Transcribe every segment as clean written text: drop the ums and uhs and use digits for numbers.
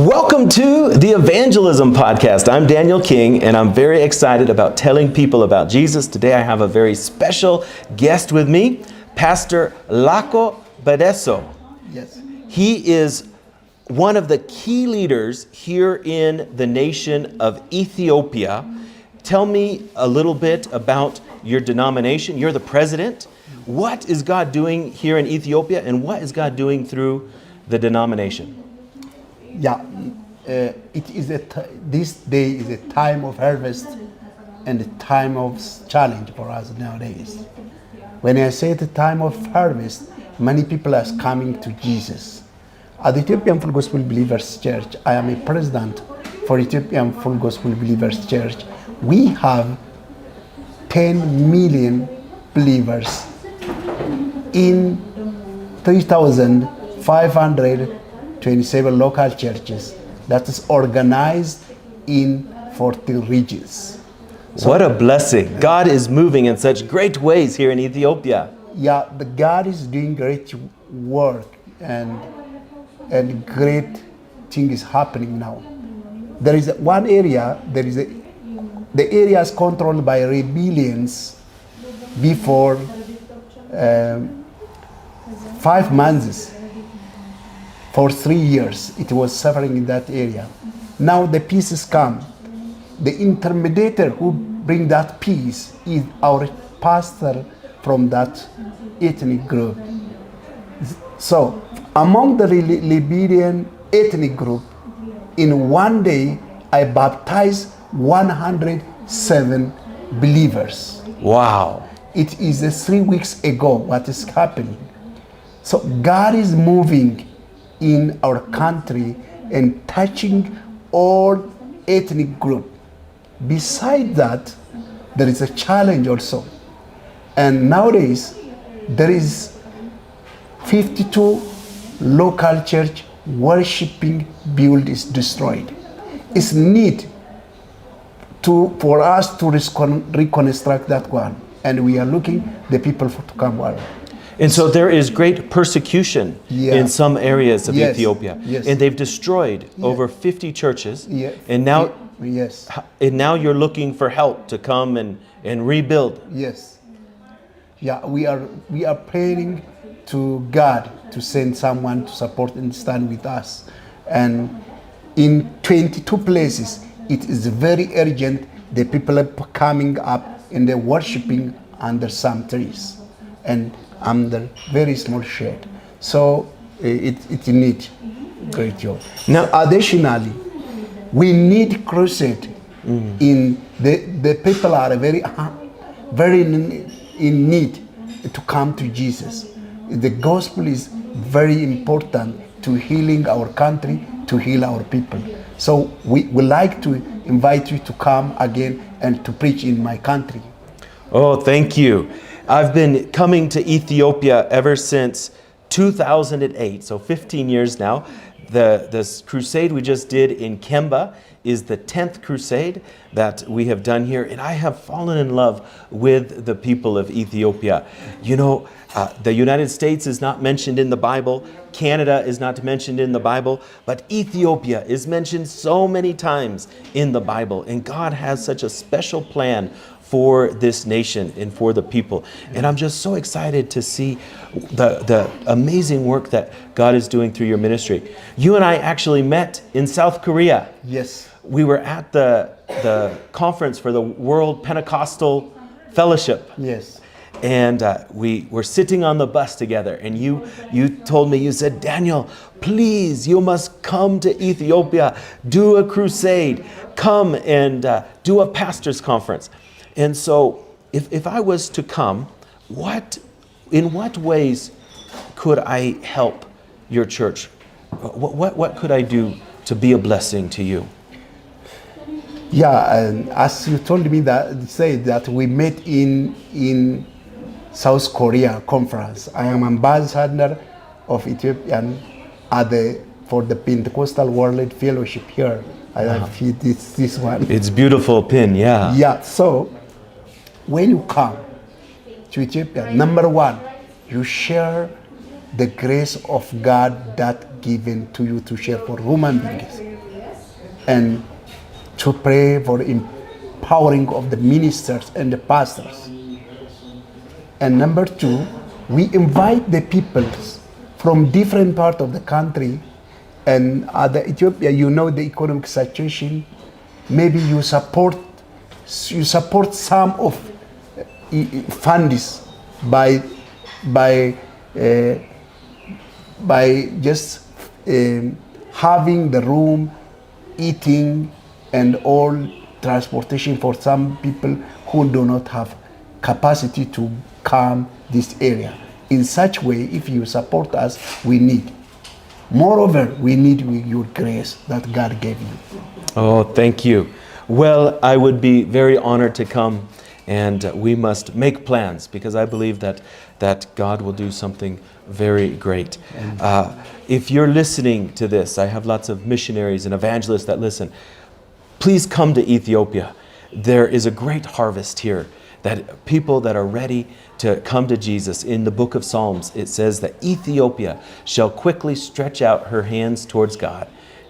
Welcome to the Evangelism Podcast. I'm Daniel King, and I'm very excited about telling people about Jesus. Today I have a very special guest with me, Pastor Lako Bedaso. Yes. He is one of the key leaders here in the nation of Ethiopia. Tell me a little bit about your denomination. You're the president. What is God doing here in Ethiopia, and what is God doing through the denomination? Yeah, it is this day is a time of harvest and a time of challenge for us nowadays. When I say the time of harvest, many people are coming to Jesus. At the Ethiopian Full Gospel Believers Church, I am a president for Ethiopian Full Gospel Believers Church. We have 10 million believers in 3,527 local churches that is organized in 40 regions. So, what a blessing. God is moving in such great ways here in Ethiopia. Yeah, the God is doing great work and great thing is happening now. There is one area, the area is controlled by rebellions before 5 months. For 3 years, it was suffering in that area. Now the peace has come. The intermediator who bring that peace is our pastor from that ethnic group. So, among the Liberian ethnic group, in one day, I baptized 107 believers. Wow. It is 3 weeks ago what is happening. So God is moving in our country and touching all ethnic group. Besides that, there is a challenge also. And nowadays, there is 52 local church worshiping build is destroyed. It's need for us to reconstruct that one. And we are looking the people to come one. And so there is great persecution in some areas of Ethiopia. Yes. And they've destroyed over 50 churches. Yeah. And now Yes. and now you're looking for help to come and rebuild. Yes. Yeah, we are praying to God to send someone to support and stand with us. And in 22 places, it is very urgent. The people are coming up and they're worshiping under some trees and under very small shade. So it needs great job. Now, additionally, we need crusade. In the people are very in need to come to Jesus. The gospel is very important to healing our country, to heal our people. So we would like to invite you to come again and to preach in my country. Oh, thank you. I've been coming to Ethiopia ever since 2008, so 15 years now. This crusade we just did in Kemba is the 10th crusade that we have done here, and I have fallen in love with the people of Ethiopia. You know, the United States is not mentioned in the Bible, Canada is not mentioned in the Bible, but Ethiopia is mentioned so many times in the Bible, and God has such a special plan for this nation and for the people. And I'm just so excited to see the amazing work that God is doing through your ministry. You and I actually met in South Korea. Yes. We were at the conference for the World Pentecostal Fellowship. Yes. And we were sitting on the bus together, and you told me, you said, Daniel, please, you must come to Ethiopia, do a crusade, come and do a pastor's conference. And so if I was to come, in what ways could I help your church? What could I do to be a blessing to you? Yeah, and as you told me that we met in South Korea conference. I am ambassador of Ethiopian for the Pentecostal World Fellowship here. I have this one. It's beautiful pin, yeah. Yeah, so when you come to Ethiopia, number one, you share the grace of God that given to you to share for human beings. and to pray for empowering of the ministers and the pastors. And number two, we invite the peoples from different parts of the country and other Ethiopia, you know the economic situation. Maybe you support some of funds by just having the room, eating, and all transportation for some people who do not have capacity to come this area. In such way, if you support us, we need. Moreover, we need your grace that God gave you. Oh, thank you. Well, I would be very honored to come, and we must make plans because I believe that God will do something very great. If you're listening to this, I have lots of missionaries and evangelists that listen. Please come to Ethiopia. There is a great harvest here, that people that are ready to come to Jesus. In the book of Psalms, it says that Ethiopia shall quickly stretch out her hands towards God.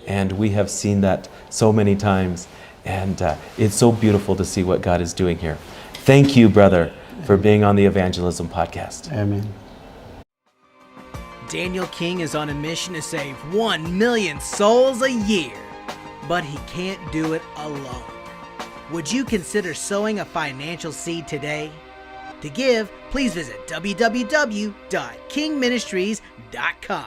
And we have seen that so many times. And it's so beautiful to see what God is doing here. Thank you, brother, for being on the Evangelism Podcast. Amen. Daniel King is on a mission to save 1 million souls a year, but he can't do it alone. Would you consider sowing a financial seed today? To give, please visit www.kingministries.com.